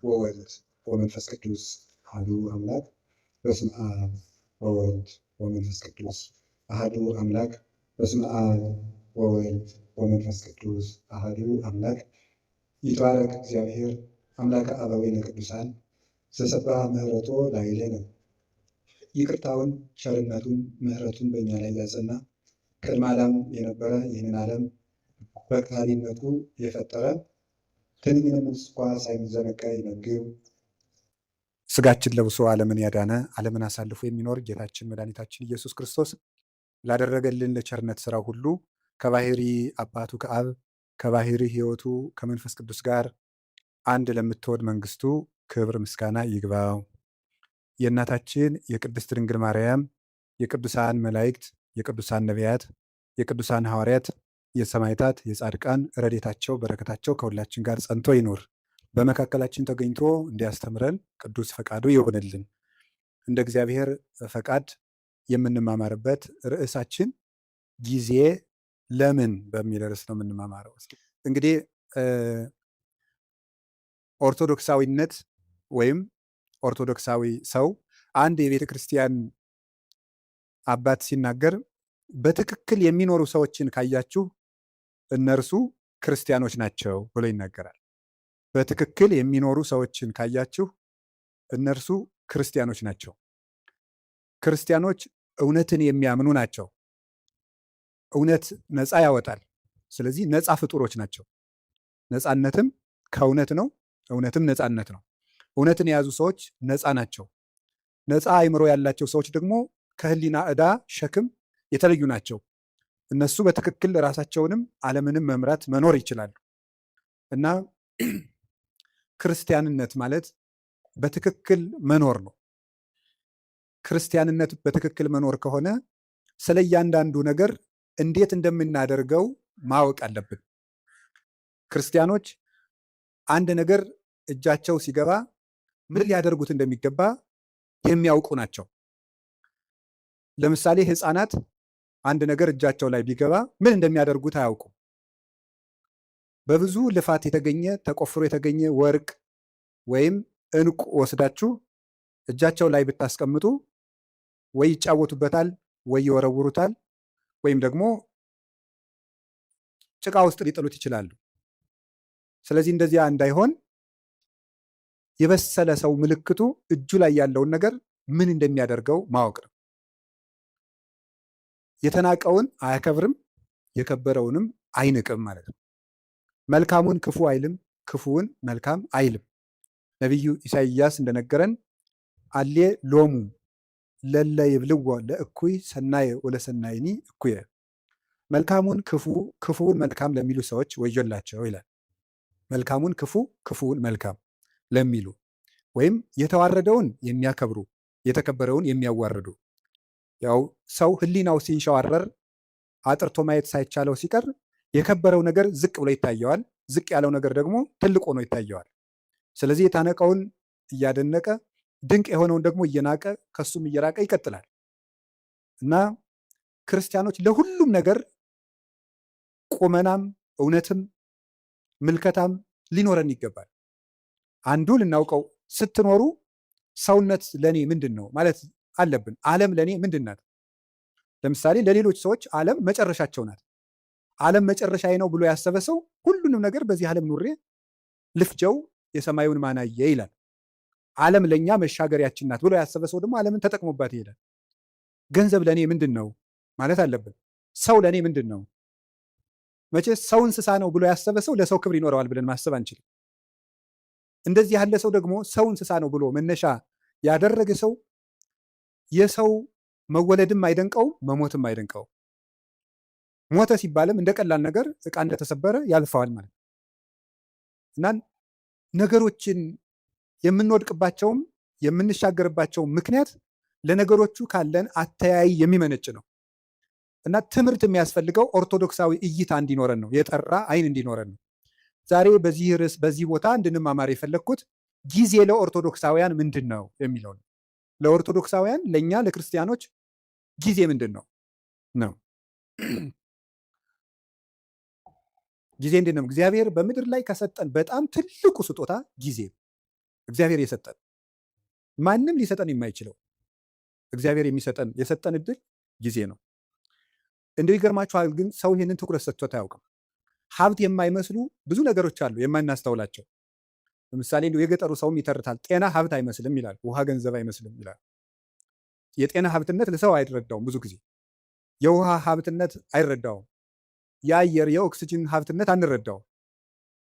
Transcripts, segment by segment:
ወወልድ ወመንፈስ ቅዱስ አሐዱ አምላክ። በስመ አብ ወወልድ ወመንፈስ ቅዱስ አሐዱ አምላክ። በስመ አብ ወወልድ ወመንፈስ ቅዱስ አሐዱ አምላክ። ይትባረክ እግዚአብሔር አምላከ አበዊነ ቅዱሳን ዘሰብአ ምሕረቶ ላዕሌነ። ይቅርታውን ቸርነቱን ምሕረቱን በእኛ ላይ ያጸና ቅድመ ዓለም የነበረ ይህንን ዓለም በቃሊነቱ የፈጠረ ትንኝንም እንኳ ሳይዘነጋ ይመግብ ሥጋችን ለብሶ ዓለምን ያዳነ ዓለምን አሳልፎ የሚኖር ጌታችን መድኃኒታችን ኢየሱስ ክርስቶስ ላደረገልን ለቸርነት ሥራ ሁሉ ከባሕሪ አባቱ ከአብ ከባሕሪ ሕይወቱ ከመንፈስ ቅዱስ ጋር አንድ ለምትወድ መንግሥቱ ክብር ምስጋና ይግባው። የእናታችን የቅድስት ድንግል ማርያም የቅዱሳን መላእክት የቅዱሳን ነቢያት የቅዱሳን ሐዋርያት የሰማዕታት የጻድቃን ረድኤታቸው በረከታቸው ከሁላችን ጋር ጸንቶ ይኑር። በመካከላችን ተገኝቶ እንዲያስተምረን ቅዱስ ፈቃዱ ይሆንልን። እንደ እግዚአብሔር ፈቃድ የምንማማርበት ርዕሳችን ጊዜ ለምን በሚል ርዕስ ነው የምንማማረው። እንግዲህ ኦርቶዶክሳዊነት ወይም ኦርቶዶክሳዊ ሰው አንድ የቤተ ክርስቲያን አባት ሲናገር በትክክል የሚኖሩ ሰዎችን ካያችሁ እነርሱ ክርስቲያኖች ናቸው ብሎ ይናገራል። በትክክል የሚኖሩ ሰዎችን ካያችሁ እነርሱ ክርስቲያኖች ናቸው። ክርስቲያኖች እውነትን የሚያምኑ ናቸው። እውነት ነፃ ያወጣል። ስለዚህ ነፃ ፍጡሮች ናቸው። ነፃነትም ከእውነት ነው፣ እውነትም ነፃነት ነው። እውነትን የያዙ ሰዎች ነፃ ናቸው። ነፃ አእምሮ ያላቸው ሰዎች ደግሞ ከህሊና ዕዳ ሸክም የተለዩ ናቸው። እነሱ በትክክል ራሳቸውንም ዓለምንም መምራት መኖር ይችላሉ። እና ክርስቲያንነት ማለት በትክክል መኖር ነው። ክርስቲያንነት በትክክል መኖር ከሆነ ስለ እያንዳንዱ ነገር እንዴት እንደምናደርገው ማወቅ አለብን። ክርስቲያኖች አንድ ነገር እጃቸው ሲገባ ምን ሊያደርጉት እንደሚገባ የሚያውቁ ናቸው። ለምሳሌ ሕፃናት አንድ ነገር እጃቸው ላይ ቢገባ ምን እንደሚያደርጉት አያውቁም። በብዙ ልፋት የተገኘ ተቆፍሮ የተገኘ ወርቅ ወይም ዕንቁ ወስዳችሁ እጃቸው ላይ ብታስቀምጡ ወይ ይጫወቱበታል፣ ወይ ይወረውሩታል፣ ወይም ደግሞ ጭቃ ውስጥ ሊጥሉት ይችላሉ። ስለዚህ እንደዚያ እንዳይሆን የበሰለ ሰው ምልክቱ እጁ ላይ ያለውን ነገር ምን እንደሚያደርገው ማወቅ ነው። የተናቀውን አያከብርም፣ የከበረውንም አይንቅም ማለት ነው። መልካሙን ክፉ አይልም፣ ክፉውን መልካም አይልም። ነቢዩ ኢሳይያስ እንደነገረን አሌ ሎሙ ለለ ይብልዎ ለእኩይ ሰናየ ወለሰናይኒ እኩየ። መልካሙን ክፉ ክፉውን መልካም ለሚሉ ሰዎች ወዮላቸው ይላል። መልካሙን ክፉ ክፉውን መልካም ለሚሉ ወይም የተዋረደውን የሚያከብሩ የተከበረውን የሚያዋርዱ። ያው ሰው ህሊናው ሲንሸዋረር አጥርቶ ማየት ሳይቻለው ሲቀር የከበረው ነገር ዝቅ ብሎ ይታየዋል፣ ዝቅ ያለው ነገር ደግሞ ትልቅ ሆኖ ይታየዋል። ስለዚህ የታነቀውን እያደነቀ ድንቅ የሆነውን ደግሞ እየናቀ ከሱም እየራቀ ይቀጥላል። እና ክርስቲያኖች ለሁሉም ነገር ቁመናም እውነትም ምልከታም ሊኖረን ይገባል። አንዱ ልናውቀው ስትኖሩ ሰውነት ለእኔ ምንድን ነው ማለት አለብን። ዓለም ለእኔ ምንድን ናት? ለምሳሌ ለሌሎች ሰዎች ዓለም መጨረሻቸው ናት። ዓለም መጨረሻዬ ነው ብሎ ያሰበ ሰው ሁሉንም ነገር በዚህ ዓለም ኑሬ ልፍጀው የሰማዩን ማናየ ይላል። ዓለም ለእኛ መሻገሪያችን ናት ብሎ ያሰበ ሰው ደግሞ ዓለምን ተጠቅሞባት ይሄዳል። ገንዘብ ለእኔ ምንድን ነው ማለት አለብን። ሰው ለእኔ ምንድን ነው? መቼ ሰው እንስሳ ነው ብሎ ያሰበ ሰው ለሰው ክብር ይኖረዋል ብለን ማሰብ አንችልም። እንደዚህ ያለ ሰው ደግሞ ሰው እንስሳ ነው ብሎ መነሻ ያደረገ ሰው የሰው መወለድም አይደንቀውም፣ መሞትም አይደንቀውም። ሞተ ሲባልም እንደ ቀላል ነገር ዕቃ እንደተሰበረ ያልፈዋል ማለት ነው። እና ነገሮችን የምንወድቅባቸውም የምንሻገርባቸው ምክንያት ለነገሮቹ ካለን አተያይ የሚመነጭ ነው። እና ትምህርት የሚያስፈልገው ኦርቶዶክሳዊ እይታ እንዲኖረን ነው፣ የጠራ አይን እንዲኖረን ነው። ዛሬ በዚህ ርዕስ በዚህ ቦታ እንድንማማር የፈለግኩት ጊዜ ለኦርቶዶክሳውያን ምንድን ነው የሚለው ነው። ለኦርቶዶክሳውያን ለእኛ ለክርስቲያኖች ጊዜ ምንድን ነው ነው ጊዜ እንዴት ነው? እግዚአብሔር በምድር ላይ ከሰጠን በጣም ትልቁ ስጦታ ጊዜ ነው። እግዚአብሔር የሰጠን ማንም ሊሰጠን የማይችለው እግዚአብሔር የሰጠን እድል ጊዜ ነው። እንደው ይገርማችኋል፣ ግን ሰው ይህንን ትኩረት ሰጥቶት አያውቅም። ሀብት የማይመስሉ ብዙ ነገሮች አሉ የማናስተውላቸው። ለምሳሌ የገጠሩ ሰውም ይተርታል። ጤና ሀብት አይመስልም ይላል፣ ውሃ ገንዘብ አይመስልም ይላል። የጤና ሀብትነት ለሰው አይረዳውም። ብዙ ጊዜ የውሃ ሀብትነት አይረዳውም። የአየር የኦክስጅን ሀብትነት አንረዳውም።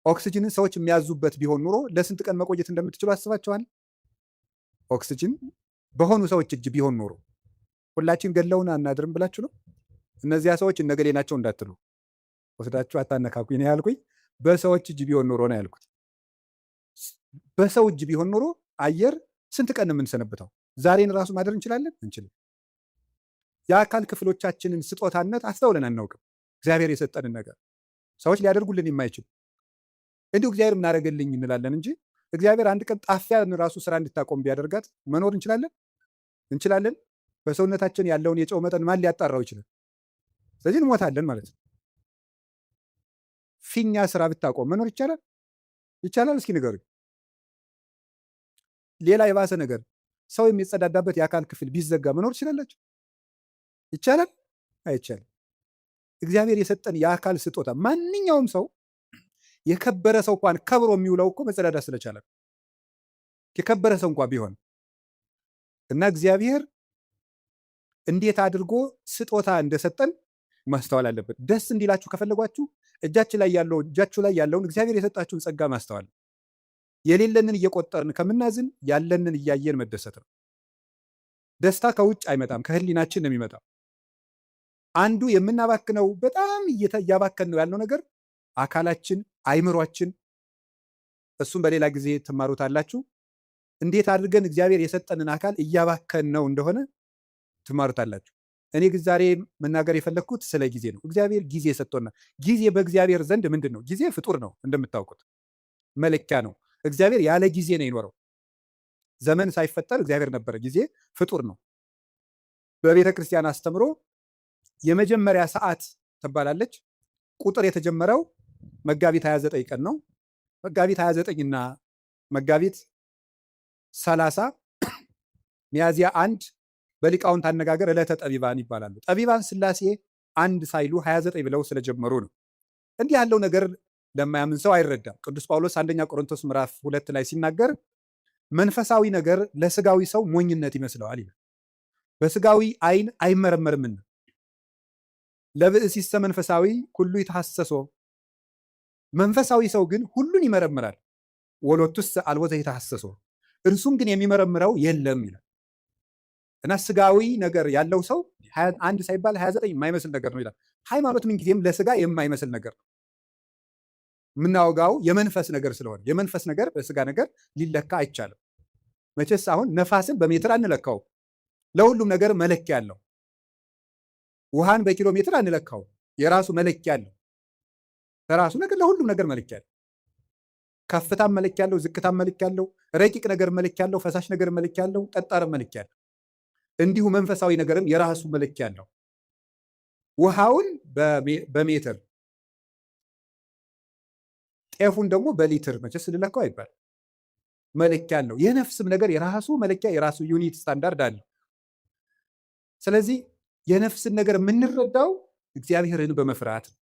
ኦክስጅንን ሰዎች የሚያዙበት ቢሆን ኑሮ ለስንት ቀን መቆየት እንደምትችሉ አስባችኋል? ኦክስጅን በሆኑ ሰዎች እጅ ቢሆን ኖሮ ሁላችን ገለውን አናድርም ብላችሁ ነው? እነዚያ ሰዎች እነገሌ ናቸው እንዳትሉ ወስዳችሁ አታነካኩኝ ነው ያልኩኝ። በሰዎች እጅ ቢሆን ኖሮ ነው ያልኩት። በሰው እጅ ቢሆን ኖሮ አየር ስንት ቀን የምንሰነብተው? ዛሬን ራሱ ማደር እንችላለን? እንችልም። የአካል ክፍሎቻችንን ስጦታነት አስተውለን አናውቅም። እግዚአብሔር የሰጠንን ነገር ሰዎች ሊያደርጉልን የማይችሉ እንዲሁ እግዚአብሔር ምናደርግልኝ እንላለን እንጂ እግዚአብሔር አንድ ቀን ጣፊያን ራሱ ስራ እንድታቆም ቢያደርጋት መኖር እንችላለን? እንችላለን? በሰውነታችን ያለውን የጨው መጠን ማን ሊያጣራው ይችላል? ስለዚህ እንሞታለን ማለት ነው። ፊኛ ስራ ብታቆም መኖር ይቻላል? ይቻላል? እስኪ ንገሩኝ። ሌላ የባሰ ነገር ሰው የሚጸዳዳበት የአካል ክፍል ቢዘጋ መኖር ትችላላችሁ? ይቻላል? አይቻልም። እግዚአብሔር የሰጠን የአካል ስጦታ ማንኛውም ሰው የከበረ ሰው እንኳን ከብሮ የሚውለው እኮ መጸዳዳት ስለቻለ የከበረ ሰው እንኳን ቢሆን እና እግዚአብሔር እንዴት አድርጎ ስጦታ እንደሰጠን ማስተዋል አለበት። ደስ እንዲላችሁ ከፈለጓችሁ እጃችሁ ላይ ያለውን እግዚአብሔር የሰጣችሁን ጸጋ ማስተዋል። የሌለንን እየቆጠርን ከምናዝን ያለንን እያየን መደሰት ነው። ደስታ ከውጭ አይመጣም፣ ከህሊናችን ነው የሚመጣው። አንዱ የምናባክነው በጣም እያባከን ነው ያልነው ነገር አካላችን፣ አይምሯችን። እሱም በሌላ ጊዜ ትማሩታላችሁ። እንዴት አድርገን እግዚአብሔር የሰጠንን አካል እያባከን ነው እንደሆነ ትማሩታላችሁ። እኔ ግን ዛሬ መናገር የፈለግኩት ስለ ጊዜ ነው። እግዚአብሔር ጊዜ ሰጥቶናል። ጊዜ በእግዚአብሔር ዘንድ ምንድን ነው? ጊዜ ፍጡር ነው፣ እንደምታውቁት መለኪያ ነው። እግዚአብሔር ያለ ጊዜ ነው የኖረው። ዘመን ሳይፈጠር እግዚአብሔር ነበረ። ጊዜ ፍጡር ነው። በቤተ ክርስቲያን አስተምሮ የመጀመሪያ ሰዓት ትባላለች። ቁጥር የተጀመረው መጋቢት 29 ቀን ነው። መጋቢት 29 እና መጋቢት 30 ሚያዝያ 1 በሊቃውንት አነጋገር ዕለተ ጠቢባን ይባላሉ። ጠቢባን ሥላሴ አንድ ሳይሉ 29 ብለው ስለጀመሩ ነው። እንዲህ ያለው ነገር ለማያምን ሰው አይረዳም። ቅዱስ ጳውሎስ አንደኛ ቆሮንቶስ ምዕራፍ 2 ላይ ሲናገር መንፈሳዊ ነገር ለስጋዊ ሰው ሞኝነት ይመስለዋል ይላል። በስጋዊ ዓይን አይመረመርምና ለብእሲሰ መንፈሳዊ ሁሉ ይተሐሰሶ፣ መንፈሳዊ ሰው ግን ሁሉን ይመረምራል። ወሎቱሰ አልቦ ዘይተሐሰሶ፣ እርሱም ግን የሚመረምረው የለም ይላል። እና ስጋዊ ነገር ያለው ሰው አንድ ሳይባል 29 የማይመስል ነገር ነው ይላል። ሃይማኖት ምንጊዜም ለስጋ የማይመስል ነገር ነው። የምናወጋው የመንፈስ ነገር ስለሆነ የመንፈስ ነገር በስጋ ነገር ሊለካ አይቻልም። መቼስ አሁን ነፋስን በሜትር አንለካው፣ ለሁሉም ነገር መለኪያ አለው። ውሃን በኪሎ ሜትር አንለካው፣ የራሱ መለኪያ አለው። ለራሱ ነገር ለሁሉም ነገር መለኪያ አለው። ከፍታም መለኪያ አለው፣ ዝቅታም መለኪያ አለው፣ ረቂቅ ነገር መለኪያ አለው፣ ፈሳሽ ነገር መለኪያ አለው፣ ጠጣርም መለኪያ አለው። እንዲሁ መንፈሳዊ ነገርም የራሱ መለኪያ አለው። ውሃውን በሜትር ጤፉን ደግሞ በሊትር መቼስ ልለካው አይባል፣ መለኪያ አለው። የነፍስም ነገር የራሱ መለኪያ የራሱ ዩኒት ስታንዳርድ አለው። ስለዚህ የነፍስን ነገር የምንረዳው እግዚአብሔርን በመፍራት ነው።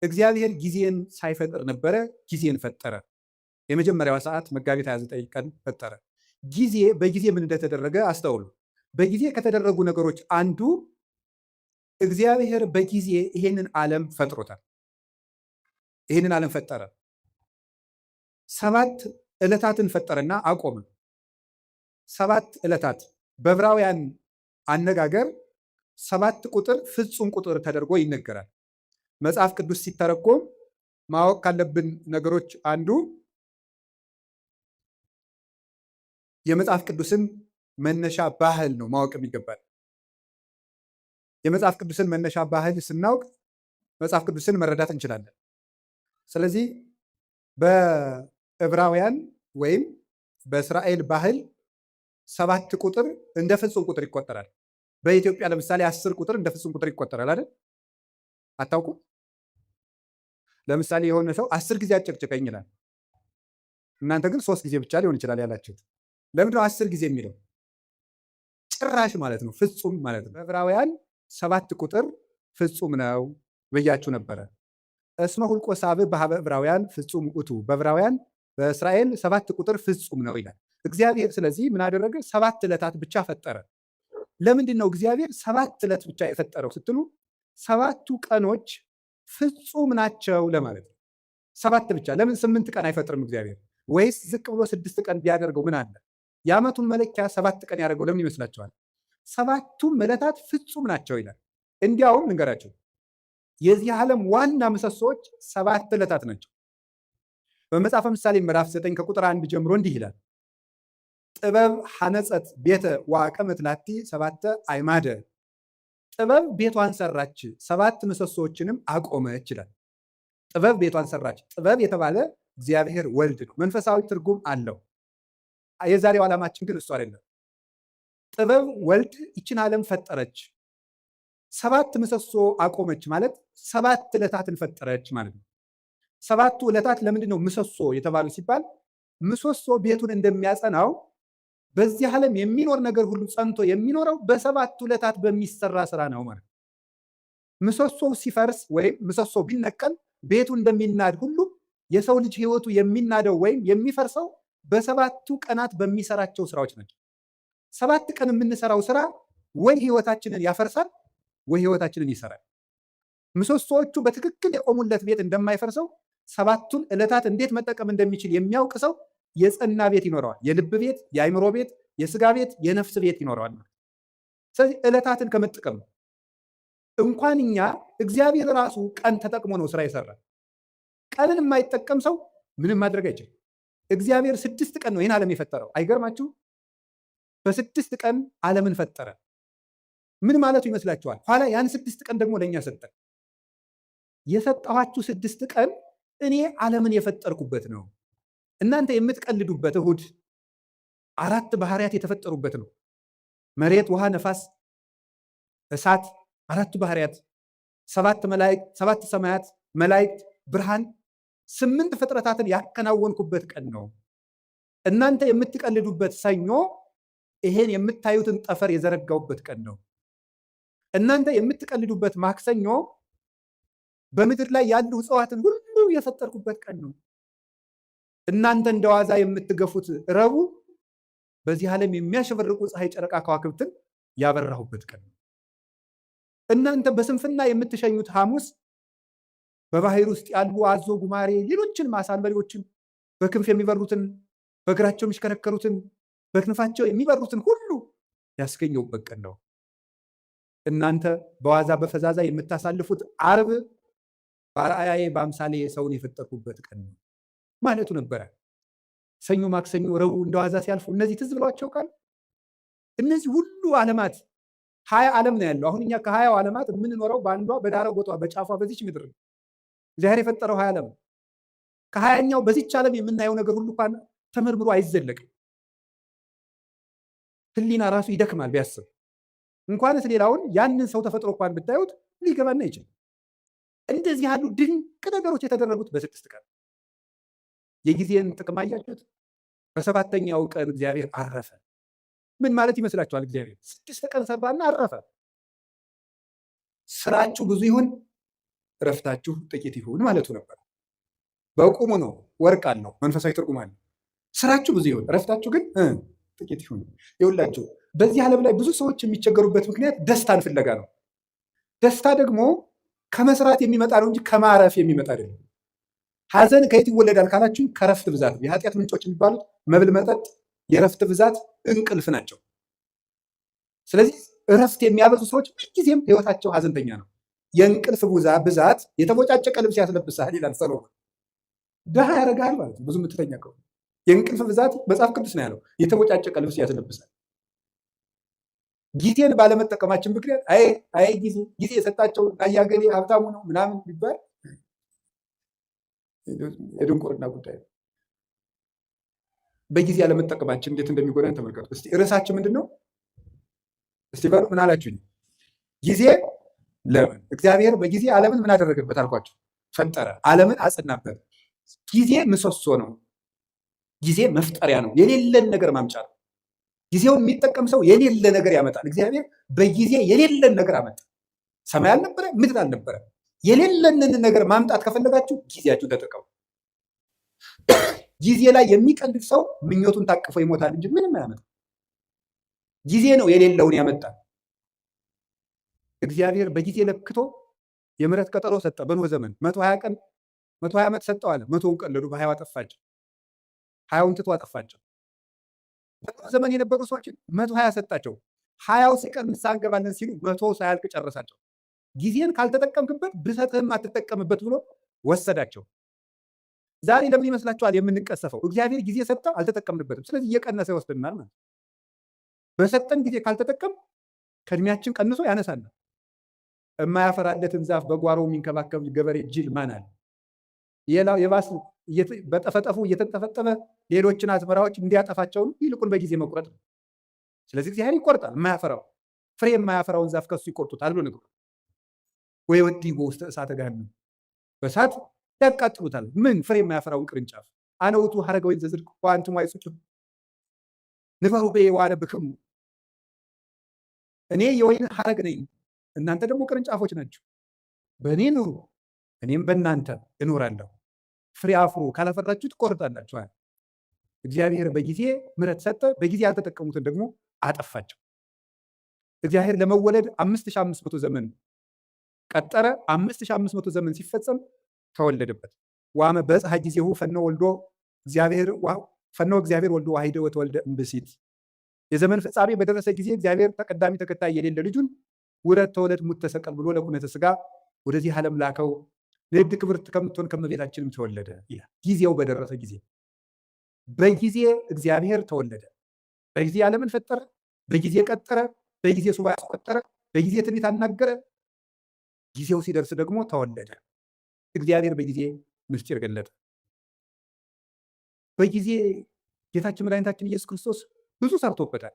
እግዚአብሔር ጊዜን ሳይፈጥር ነበረ፣ ጊዜን ፈጠረ። የመጀመሪያዋ ሰዓት መጋቢት 29 ቀን ፈጠረ። ጊዜ በጊዜ ምን እንደተደረገ አስተውሉ። በጊዜ ከተደረጉ ነገሮች አንዱ እግዚአብሔር በጊዜ ይሄንን ዓለም ፈጥሮታል። ይሄንን ዓለም ፈጠረ። 7 ዕለታትን ፈጠረና አቆመ። 7 ዕለታት በዕብራውያን አነጋገር 7 ቁጥር ፍጹም ቁጥር ተደርጎ ይነገራል። መጽሐፍ ቅዱስ ሲተረጎም ማወቅ ካለብን ነገሮች አንዱ የመጽሐፍ ቅዱስን መነሻ ባህል ነው ማወቅ የሚገባል። የመጽሐፍ ቅዱስን መነሻ ባህል ስናውቅ መጽሐፍ ቅዱስን መረዳት እንችላለን። ስለዚህ በዕብራውያን ወይም በእስራኤል ባህል 7 ቁጥር እንደ ፍጹም ቁጥር ይቆጠራል። በኢትዮጵያ ለምሳሌ 10 ቁጥር እንደ ፍጹም ቁጥር ይቆጠራል አይደል? አታውቁም? ለምሳሌ የሆነ ሰው 10 ጊዜ አጨቅጭቀኝ ይላል። እናንተ ግን 3 ጊዜ ብቻ ሊሆን ይችላል ያላችሁት። ለምንድነው 10 ጊዜ የሚለው? ጭራሽ ማለት ነው፣ ፍጹም ማለት ነው። በዕብራውያን 7 ቁጥር ፍጹም ነው ብያችሁ ነበረ። እስመ ሁልቆ ሳብዕ በኀበ ዕብራውያን ፍጹም ውእቱ፣ በዕብራውያን በእስራኤል 7 ቁጥር ፍጹም ነው ይላል እግዚአብሔር። ስለዚህ ምን አደረገ? 7 ዕለታት ብቻ ፈጠረ። ለምንድን ነው እግዚአብሔር 7 ዕለት ብቻ የፈጠረው ስትሉ፣ 7ቱ ቀኖች ፍጹም ናቸው ለማለት ነው። 7 ብቻ። ለምን 8 ቀን አይፈጥርም እግዚአብሔር? ወይስ ዝቅ ብሎ 6 ቀን ቢያደርገው ምን አለ? የዓመቱን መለኪያ 7 ቀን ያደርገው ለምን ይመስላችኋል? 7ቱም ዕለታት ፍጹም ናቸው ይላል። እንዲያውም ልንገራቸው፣ የዚህ ዓለም ዋና ምሰሶዎች 7 ዕለታት ናቸው። በመጽሐፈ ምሳሌ ምዕራፍ 9 ከቁጥር 1 ጀምሮ እንዲህ ይላል፣ ጥበብ ሐነጸት ቤተ ወአቀመት ላቲ 7 አዕማደ፣ ጥበብ ቤቷን ሰራች 7 ምሰሶዎችንም አቆመች ይላል። ጥበብ ቤቷን ሰራች። ጥበብ የተባለ እግዚአብሔር ወልድ ነው። መንፈሳዊ ትርጉም አለው። የዛሬው ዓላማችን ግን እሱ አይደለም። ጥበብ ወልድ ይችን ዓለም ፈጠረች፣ 7 ምሰሶ አቆመች ማለት 7 ዕለታትን ፈጠረች ማለት ነው። 7ቱ ዕለታት ለምንድን ነው ምሰሶ የተባሉ ሲባል፣ ምሰሶ ቤቱን እንደሚያጸናው በዚህ ዓለም የሚኖር ነገር ሁሉ ጸንቶ የሚኖረው በ7ቱ ዕለታት በሚሰራ ስራ ነው ማለት ነው። ምሰሶው ሲፈርስ ወይም ምሰሶ ቢነቀል ቤቱ እንደሚናድ ሁሉ የሰው ልጅ ሕይወቱ የሚናደው ወይም የሚፈርሰው በ7ቱ ቀናት በሚሰራቸው ስራዎች ናቸው። 7 ቀን የምንሰራው ስራ ወይ ሕይወታችንን ያፈርሳል ወይ ሕይወታችንን ይሰራል። ምሰሶዎቹ በትክክል የቆሙለት ቤት እንደማይፈርሰው 7ቱን ዕለታት እንዴት መጠቀም እንደሚችል የሚያውቅ ሰው የጸና ቤት ይኖረዋል። የልብ ቤት፣ የአእምሮ ቤት፣ የስጋ ቤት፣ የነፍስ ቤት ይኖረዋል። ስለዚህ ዕለታትን ከመጠቀም እንኳን እኛ እግዚአብሔር ራሱ ቀን ተጠቅሞ ነው ስራ ይሰራል። ቀንን የማይጠቀም ሰው ምንም ማድረግ አይችልም። እግዚአብሔር 6 ቀን ነው ይህን ዓለም የፈጠረው። አይገርማችሁ? በ6 ቀን ዓለምን ፈጠረ። ምን ማለቱ ይመስላችኋል? ኋላ ያን 6 ቀን ደግሞ ለእኛ ሰጠን። የሰጠኋችሁ 6 ቀን እኔ ዓለምን የፈጠርኩበት ነው። እናንተ የምትቀልዱበት እሁድ 4 ባህሪያት የተፈጠሩበት ነው። መሬት፣ ውሃ፣ ነፋስ፣ እሳት፣ 4 ባህሪያት፣ 7 መላእክት፣ 7 ሰማያት፣ መላእክት፣ ብርሃን፣ 8 ፍጥረታትን ያከናወንኩበት ቀን ነው። እናንተ የምትቀልዱበት ሰኞ ይሄን የምታዩትን ጠፈር የዘረጋውበት ቀን ነው። እናንተ የምትቀልዱበት ማክሰኞ በምድር ላይ ያሉ እጽዋትን ሁሉ የፈጠርኩበት ቀን ነው። እናንተ እንደዋዛ የምትገፉት ረቡዕ በዚህ ዓለም የሚያሸበርቁ ፀሐይ፣ ጨረቃ፣ ከዋክብትን ያበራሁበት ቀን ነው። እናንተ በስንፍና የምትሸኙት ሐሙስ በባህር ውስጥ ያሉ አዞ፣ ጉማሬ፣ ሌሎችን ማሳልበሪዎችን በክንፍ የሚበሩትን በእግራቸው የሚሽከረከሩትን በክንፋቸው የሚበሩትን ሁሉ ያስገኘሁበት ቀን ነው። እናንተ በዋዛ በፈዛዛ የምታሳልፉት ዓርብ በአርአያዬ በአምሳሌ ሰውን የፈጠርኩበት ቀን ነው ማለቱ ነበረ። ሰኞ፣ ማክሰኞ፣ ረቡዕ እንደዋዛ ሲያልፉ እነዚህ ትዝ ብሏቸው ቃል እነዚህ ሁሉ ዓለማት 20 ዓለም ነው ያለው። አሁን እኛ ከ20 ዓለማት የምንኖረው በአንዷ በዳረ ጎጧ በጫፏ በዚች ምድር ነው። እግዚአብሔር የፈጠረው 20 ዓለም። ከ20ኛው በዚች ዓለም የምናየው ነገር ሁሉ እንኳን ተመርምሮ አይዘለቅም። ሕሊና ራሱ ይደክማል ቢያስብ። እንኳንስ ሌላውን ያንን ሰው ተፈጥሮ እንኳን ብታዩት ሊገባና ይችላል። እንደዚህ ያሉ ድንቅ ነገሮች የተደረጉት በ6 ቀን። የጊዜን ጥቅም አያችሁት? በ7ኛው ቀን እግዚአብሔር አረፈ። ምን ማለት ይመስላችኋል? እግዚአብሔር 6 ቀን ሰራና አረፈ። ስራችሁ ብዙ ይሁን እረፍታችሁ ጥቂት ይሁን ማለቱ ነበር። በቁሙ ነው፣ ወርቅ አለው፣ መንፈሳዊ ትርጉም አለው። ስራችሁ ብዙ ይሁን እረፍታችሁ ግን ጥቂት ይሁን። ይኸውላችሁ በዚህ ዓለም ላይ ብዙ ሰዎች የሚቸገሩበት ምክንያት ደስታን ፍለጋ ነው። ደስታ ደግሞ ከመስራት የሚመጣ ነው እንጂ ከማረፍ የሚመጣ አይደለም። ሐዘን ከየት ይወለዳል ካላችሁ ከረፍት ብዛት። የኃጢአት ምንጮች የሚባሉት መብል፣ መጠጥ፣ የረፍት ብዛት፣ እንቅልፍ ናቸው። ስለዚህ እረፍት የሚያበዙ ሰዎች ሁልጊዜም ህይወታቸው ሐዘንተኛ ነው። የእንቅልፍ ብዛት የተቦጫጨቀ ልብስ ያስለብሳል ይላል ሰሎሞን። ድሃ ያደርጋል ማለት ነው ብዙ የምትተኛ ከሆነ። የእንቅልፍ ብዛት መጽሐፍ ቅዱስ ነው ያለው፣ የተቦጫጨቀ ልብስ ያስለብሳል። ጊዜን ባለመጠቀማችን ምክንያት አይ ጊዜ የሰጣቸው አያገሌ ሀብታሙ ነው ምናምን ቢባል የድንቁርና ጉዳይ ነው። በጊዜ ያለመጠቀማችን እንዴት እንደሚጎዳን ተመልከቱ። እስቲ ርዕሳችን ምንድን ነው? እስቲ በሉ ምን አላችሁኝ? ጊዜ ለምን እግዚአብሔር በጊዜ ዓለምን ምን አደረገበት አልኳቸው? ፈጠረ፣ ዓለምን አጸናበት። ጊዜ ምሰሶ ነው። ጊዜ መፍጠሪያ ነው። የሌለን ነገር ማምጫ ነው። ጊዜውን የሚጠቀም ሰው የሌለ ነገር ያመጣል። እግዚአብሔር በጊዜ የሌለን ነገር አመጣ። ሰማይ አልነበረ፣ ምድር አልነበረ። የሌለንን ነገር ማምጣት ከፈለጋችሁ ጊዜያችሁ ተጠቀሙ። ጊዜ ላይ የሚቀልድ ሰው ምኞቱን ታቅፎ ይሞታል እንጂ ምንም አያመጣም። ጊዜ ነው የሌለውን ያመጣል። እግዚአብሔር በጊዜ ለክቶ የምሕረት ቀጠሮ ሰጠ። በኖህ ዘመን 120 ቀን 120 ዓመት ሰጠው አለ። 100ውን ቀለዱ፣ በ20 አጠፋቸው። 20ውን ትቶ አጠፋቸው። በኖህ ዘመን የነበሩ ሰዎች 120 ሰጣቸው። 20ው ሲቀር ንስሐ እንገባለን ሲሉ 100 ሳያልቅ ጨረሳቸው። ጊዜን ካልተጠቀምክበት ብሰጥህም አትጠቀምበት ብሎ ወሰዳቸው። ዛሬ ለምን ይመስላችኋል የምንቀሰፈው? እግዚአብሔር ጊዜ ሰጠ፣ አልተጠቀምንበትም። ስለዚህ እየቀነሰ ይወስድናል ማለት። በሰጠን ጊዜ ካልተጠቀም ከእድሜያችን ቀንሶ ያነሳናል። የማያፈራለትን ዛፍ በጓሮ የሚንከባከብ ገበሬ ጅል ማን አለ? የባስ በጠፈጠፉ እየተጠፈጠፈ ሌሎችን አዝመራዎች እንዲያጠፋቸው ይልቁን በጊዜ መቁረጥ ነው። ስለዚህ እግዚአብሔር ይቆርጣል። የማያፈራው ፍሬ የማያፈራውን ዛፍ ከሱ ይቆርጡታል ብሎ ነገሩ። ወይ ወዲጎ ውስጥ እሳተ ገሃነም፣ በእሳት ያቃጥሉታል። ምን ፍሬ የማያፈራውን ቅርንጫፍ። አነ ውእቱ ሀረገ ወይን ዘጽድቅ ወአንትሙ አይጹቂሁ ንበሩ በየዋነ ብክሙ። እኔ የወይን ሀረግ ነኝ፣ እናንተ ደግሞ ቅርንጫፎች ናቸው። በእኔ ኑሩ፣ እኔም በእናንተ እኖራለሁ። ፍሬ አፍሩ፣ ካላፈራችሁ ትቆርጣላችኋል። እግዚአብሔር በጊዜ ምሕረት ሰጠ፣ በጊዜ ያልተጠቀሙትን ደግሞ አጠፋቸው። እግዚአብሔር ለመወለድ 5500 ዘመን ቀጠረ። 5500 ዘመን ሲፈጸም ተወለደበት። ዋመ በጽሐ ጊዜሁ ፈኖ እግዚአብሔር ወልዶ ዋሂደ ወተወልደ እምብእሲት። የዘመን ፍጻሜ በደረሰ ጊዜ እግዚአብሔር ተቀዳሚ ተከታይ የሌለ ልጁን ውረድ ተወለድ ሙት ተሰቀል ብሎ ለኩነተ ሥጋ ወደዚህ ዓለም ላከው። ንዕድ ክብርት ከምትሆን ከመቤታችንም ተወለደ ይላል። ጊዜው በደረሰ ጊዜ በጊዜ እግዚአብሔር ተወለደ። በጊዜ ዓለምን ፈጠረ፣ በጊዜ ቀጠረ፣ በጊዜ ሱባዔ አስቆጠረ፣ በጊዜ ትንቢት አናገረ። ጊዜው ሲደርስ ደግሞ ተወለደ። እግዚአብሔር በጊዜ ምስጢር ገለጠ። በጊዜ ጌታችን መድኃኒታችን ኢየሱስ ክርስቶስ ብዙ ሰርቶበታል።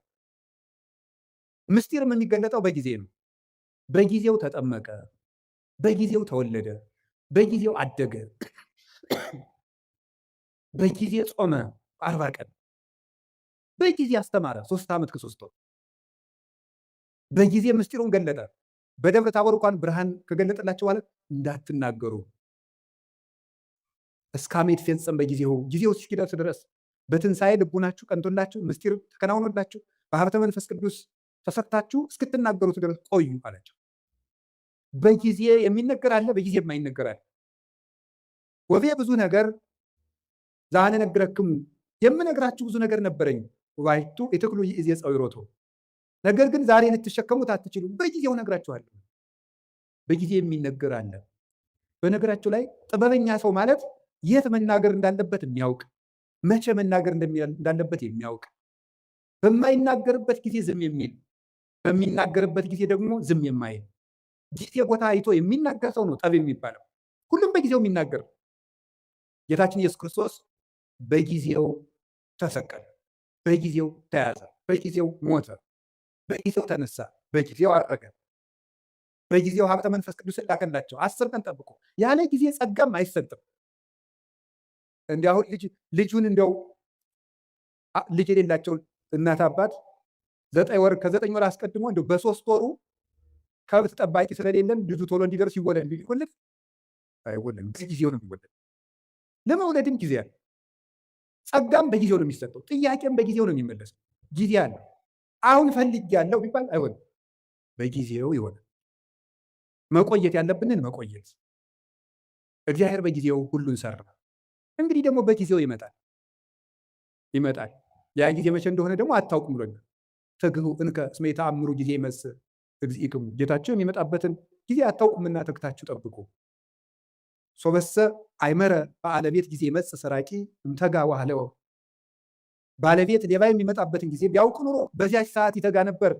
ምስጢርም የሚገለጠው በጊዜ ነው። በጊዜው ተጠመቀ፣ በጊዜው ተወለደ፣ በጊዜው አደገ፣ በጊዜ ጾመ 40 ቀን፣ በጊዜ አስተማረ 3 ዓመት ከ3 ወር፣ በጊዜ ምስጢሩን ገለጠ። በደብረ ታቦር እንኳን ብርሃን ከገለጠላቸው ማለት እንዳትናገሩ እስካሜ ይትፌጸም በጊዜው፣ ጊዜው እስኪደርስ ድረስ በትንሣኤ ልቡናችሁ ቀንቶላችሁ ምስጢር ተከናውኖላችሁ በሀብተ መንፈስ ቅዱስ ተሰጥታችሁ እስክትናገሩት ድረስ ቆዩ አላቸው። በጊዜ የሚነገር አለ፣ በጊዜ የማይነገር አለ። ወቤ ብዙ ነገር ዛነ ነግረክሙ፣ የምነግራችሁ ብዙ ነገር ነበረኝ። ወባሕቱ ኢትክሉ ይእዜ ጸዊሮቶ፣ ነገር ግን ዛሬ ልትሸከሙት አትችሉም። በጊዜው ነግራችኋለሁ። በጊዜ የሚነገር አለ። በነገራችሁ ላይ ጥበበኛ ሰው ማለት የት መናገር እንዳለበት የሚያውቅ፣ መቼ መናገር እንዳለበት የሚያውቅ፣ በማይናገርበት ጊዜ ዝም የሚል፣ በሚናገርበት ጊዜ ደግሞ ዝም የማይል፣ ጊዜ ቦታ አይቶ የሚናገር ሰው ነው ጠቢብ የሚባለው። ሁሉም በጊዜው የሚናገር። ጌታችን ኢየሱስ ክርስቶስ በጊዜው ተሰቀለ፣ በጊዜው ተያዘ፣ በጊዜው ሞተ፣ በጊዜው ተነሳ፣ በጊዜው አረገ፣ በጊዜው ሀብተ መንፈስ ቅዱስ ላከላቸው። 10 ቀን ጠብቆ ያለ ጊዜ ጸጋም አይሰጥም። እንዲህ አሁን ልጁን እንደው ልጅ የሌላቸው እናት አባት 9 ወር ከ9 ወር አስቀድሞ እንደው በ3 ወሩ ከብት ጠባቂ ስለሌለን ልጁ ቶሎ እንዲደርስ ይወለድ ይወለድ አይወለድ፣ ጊዜው ነው የሚወለድ። ለመውለድም ጊዜ አለ። ጸጋም በጊዜው ነው የሚሰጠው። ጥያቄም በጊዜው ነው የሚመለሰው። ጊዜ አለ። አሁን ፈልጌያለሁ ቢባል አይሆንም፣ በጊዜው ይሆናል። መቆየት ያለብንን መቆየት። እግዚአብሔር በጊዜው ሁሉን ሰራ። እንግዲህ ደግሞ በጊዜው ይመጣል። ያ ጊዜ መቼ እንደሆነ ደግሞ አታውቁም ብሎኛል። ትግሁ እንከ እስመ የተአምሩ ጊዜ ይመጽእ እግዚእክሙ፣ ጌታችሁ የሚመጣበትን ጊዜ አታውቁምና ተግታችሁ ጠብቁ። ሶበሰ አይመረ በአለቤት ጊዜ ይመጽእ ሰራቂ እምተጋ ዋህለው፣ ባለቤት ሌባ የሚመጣበትን ጊዜ ቢያውቅ ኑሮ በዚያች ሰዓት ይተጋ ነበር።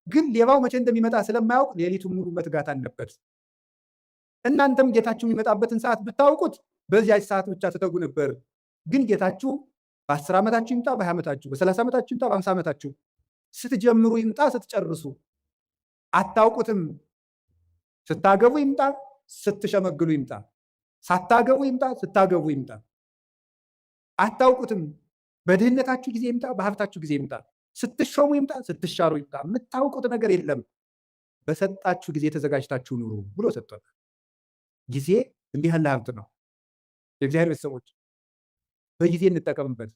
ግን ሌባው መቼ እንደሚመጣ ስለማያውቅ ሌሊቱን ሙሉ መትጋት አለበት። እናንተም ጌታችሁ የሚመጣበትን ሰዓት ብታውቁት በዚያች ሰዓት ብቻ ትተጉ ነበር። ግን ጌታችሁ በ10 ዓመታችሁ ይምጣ፣ በ20 ዓመታችሁ፣ በ30 ዓመታችሁ ይምጣ፣ በ50 ዓመታችሁ፣ ስትጀምሩ ይምጣ፣ ስትጨርሱ አታውቁትም። ስታገቡ ይምጣ፣ ስትሸመግሉ ይምጣ፣ ሳታገቡ ይምጣ፣ ስታገቡ ይምጣ፣ አታውቁትም። በድህነታችሁ ጊዜ ይምጣ፣ በሀብታችሁ ጊዜ ይምጣ፣ ስትሾሙ ይምጣ፣ ስትሻሩ ይምጣ፣ የምታውቁት ነገር የለም። በሰጣችሁ ጊዜ ተዘጋጅታችሁ ኑሩ ብሎ ሰጥቷል። ጊዜ እንዲህ ያለ ሀብት ነው። የእግዚአብሔር ቤተሰቦች በጊዜ እንጠቀምበት።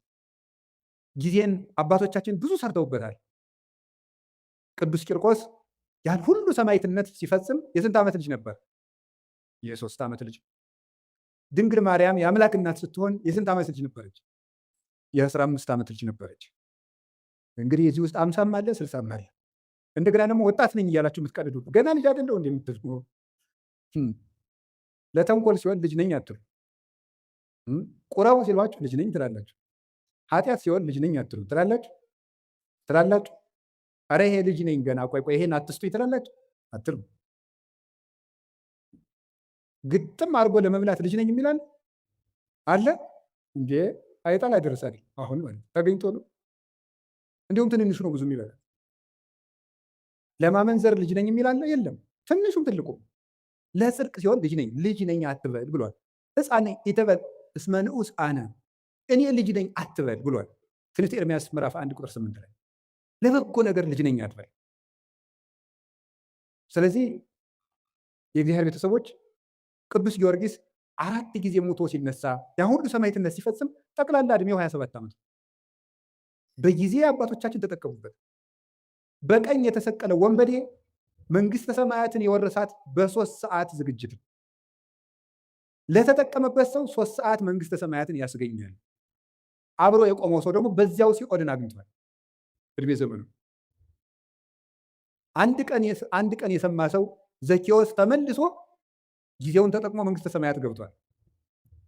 ጊዜን አባቶቻችን ብዙ ሰርተውበታል። ቅዱስ ቂርቆስ ያን ሁሉ ሰማዕትነት ሲፈጽም የስንት ዓመት ልጅ ነበር? የ3 ዓመት ልጅ። ድንግል ማርያም የአምላክ እናት ስትሆን የስንት ዓመት ልጅ ነበረች? የ15 ዓመት ልጅ ነበረች። እንግዲህ የዚህ ውስጥ 50ም አለ 60ም አለ። እንደገና ደግሞ ወጣት ነኝ እያላችሁ የምትቀልዱ ገና ልጅ አይደለሁ እንደምትዝሙ ለተንኮል ሲሆን ልጅ ነኝ አትሉ። ቁረቡ ሲሏችሁ ልጅ ነኝ ትላላችሁ። ኃጢአት ሲሆን ልጅ ነኝ አትሉ ትላላችሁ። አረ ይሄ ልጅ ነኝ ገና ቆይ ይሄን አትስጡኝ ትላላችሁ አትሉ። ግጥም አድርጎ ለመብላት ልጅ ነኝ የሚላል አለ እንዴ? አይጣል አይደርሳል። አሁን ማለት ተገኝቶ ነው። እንዲሁም ትንንሹ ነው ብዙ የሚበላ። ለማመንዘር ልጅ ነኝ የሚላል የለም። ትንሹም ትልቁም ለጽድቅ ሲሆን ልጅ ነኝ አትበል ብሏል። ሕፃን ነኝ ይተበል እስመ ንዑስ አነ፣ እኔ ልጅ ነኝ አትበል ብሏል። ትንቢተ ኤርምያስ ምዕራፍ 1 ቁጥር 8 ላይ ለበጎ ነገር ልጅ ነኝ አትበል። ስለዚህ የእግዚአብሔር ቤተሰቦች ቅዱስ ጊዮርጊስ 4 ጊዜ ሞቶ ሲነሳ ያን ሁሉ ሰማዕትነት ሲፈጽም ጠቅላላ ዕድሜው 27 ዓመት። በጊዜ አባቶቻችን ተጠቀሙበት። በቀኝ የተሰቀለ ወንበዴ መንግስተ ሰማያትን የወረሳት በ3 ሰዓት ዝግጅት ነው። ለተጠቀመበት ሰው 3 ሰዓት መንግስተ ሰማያትን ያስገኛል። አብሮ የቆመው ሰው ደግሞ በዚያው ሲኦልን አግኝቷል። እድሜ ዘመኑ አንድ ቀን የሰማ ሰው ዘኬዎስ ተመልሶ ጊዜውን ተጠቅሞ መንግስተ ሰማያት ገብቷል።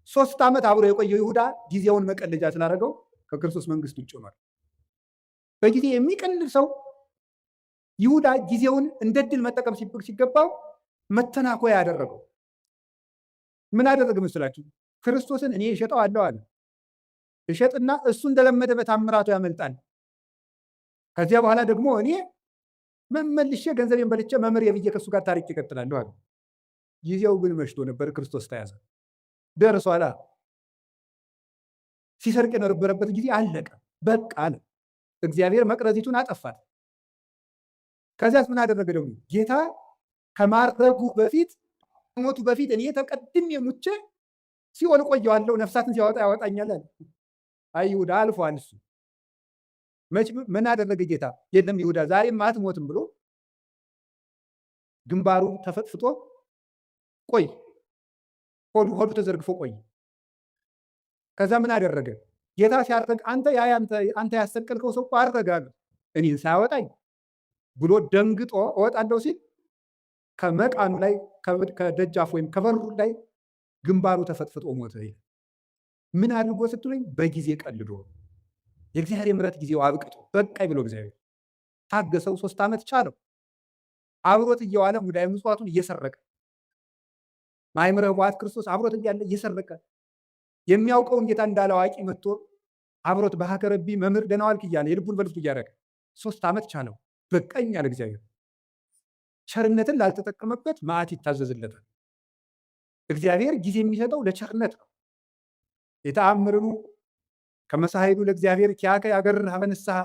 3 ዓመት አብሮ የቆየው ይሁዳ ጊዜውን መቀለጃ ስላደረገው ከክርስቶስ መንግስት ውጭ ሆኗል። በጊዜ የሚቀልድ ሰው ይሁዳ ጊዜውን እንደ ድል መጠቀም ሲገባው መተናኮያ ያደረገው ምን አደረገ መስላችሁ? ክርስቶስን እኔ እሸጠዋለሁ አለ። እሸጥና እሱ እንደለመደ በታምራቱ ያመልጣል። ከዚያ በኋላ ደግሞ እኔ መመልሼ ገንዘቤን በልቼ መምህር የብዬ ከእሱ ጋር ታሪክ ይቀጥላለሁ አለ። ጊዜው ግን መሽቶ ነበር። ክርስቶስ ተያዘ። ደርሷላ። ሲሰርቅ የነበረበት ጊዜ አለቀ። በቃ አለ። እግዚአብሔር መቅረዚቱን አጠፋት። ከዚያስ ምን አደረገ ደግሞ? ጌታ ከማረጉ በፊት ሞቱ በፊት እኔ ተቀድሜ ሙቼ ሲኦል ቆየዋለሁ፣ ነፍሳትን ሲያወጣ ያወጣኛል አለ። አይ ይሁዳ አልፏል። እሱ ምን አደረገ ጌታ? የለም ይሁዳ ዛሬም አትሞትም ብሎ ግንባሩ ተፈጥፍጦ ቆይ፣ ሆዱ ተዘርግፎ ቆይ። ከዛ ምን አደረገ ጌታ ሲያርግ? አንተ ያሰቀልከው ሰው አረገ አለ። እኔን ሳያወጣኝ ብሎ ደንግጦ እወጣለሁ ሲል ከመቃኑ ላይ ከደጃፍ ወይም ከበሩ ላይ ግንባሩ ተፈጥፍጦ ሞተ። ምን አድርጎ ስትሉኝ፣ በጊዜ ቀልዶ የእግዚአብሔር የምሕረት ጊዜው አብቅቶ በቃኝ ብሎ እግዚአብሔር ታገሰው። 3 ዓመት ቻለው። አብሮት እየዋለ ሙዳየ ምጽዋቱን እየሰረቀ ማእምረ ኅቡዓት ክርስቶስ አብሮት እያለ እየሰረቀ የሚያውቀውን ጌታ እንዳለ አዋቂ መጥቶ አብሮት በሀከረቢ መምህር ደህና ዋልክ እያለ የልቡን በልቡ እያደረገ 3 ዓመት ቻለው። በቃኝ ያለ እግዚአብሔር ቸርነትን ላልተጠቀመበት መዓት ይታዘዝለታል። እግዚአብሔር ጊዜ የሚሰጠው ለቸርነት ነው። የተአምርኑ ከመሳሄዱ ለእግዚአብሔር ኪያከ ያገርህ ሀበ ንስሐ፣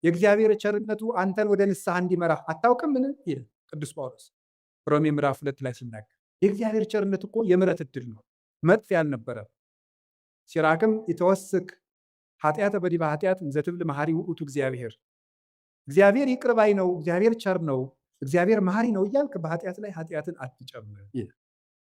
የእግዚአብሔር ቸርነቱ አንተን ወደ ንስሐ እንዲመራ አታውቅምን? ይላል ቅዱስ ጳውሎስ ሮሜ ምዕራፍ 2 ላይ ሲናገር። የእግዚአብሔር ቸርነት እኮ የምሕረት ዕድል ነው፣ መጥፊያ አልነበረም። ሲራክም ይተወስክ ኃጢአተ በዲበ ኃጢአት እንዘ ትብል መሐሪ ውእቱ እግዚአብሔር። እግዚአብሔር ይቅር ባይ ነው፣ እግዚአብሔር ቸር ነው፣ እግዚአብሔር መሐሪ ነው እያልክ በኃጢአት ላይ ኃጢአትን አትጨምር ይላል።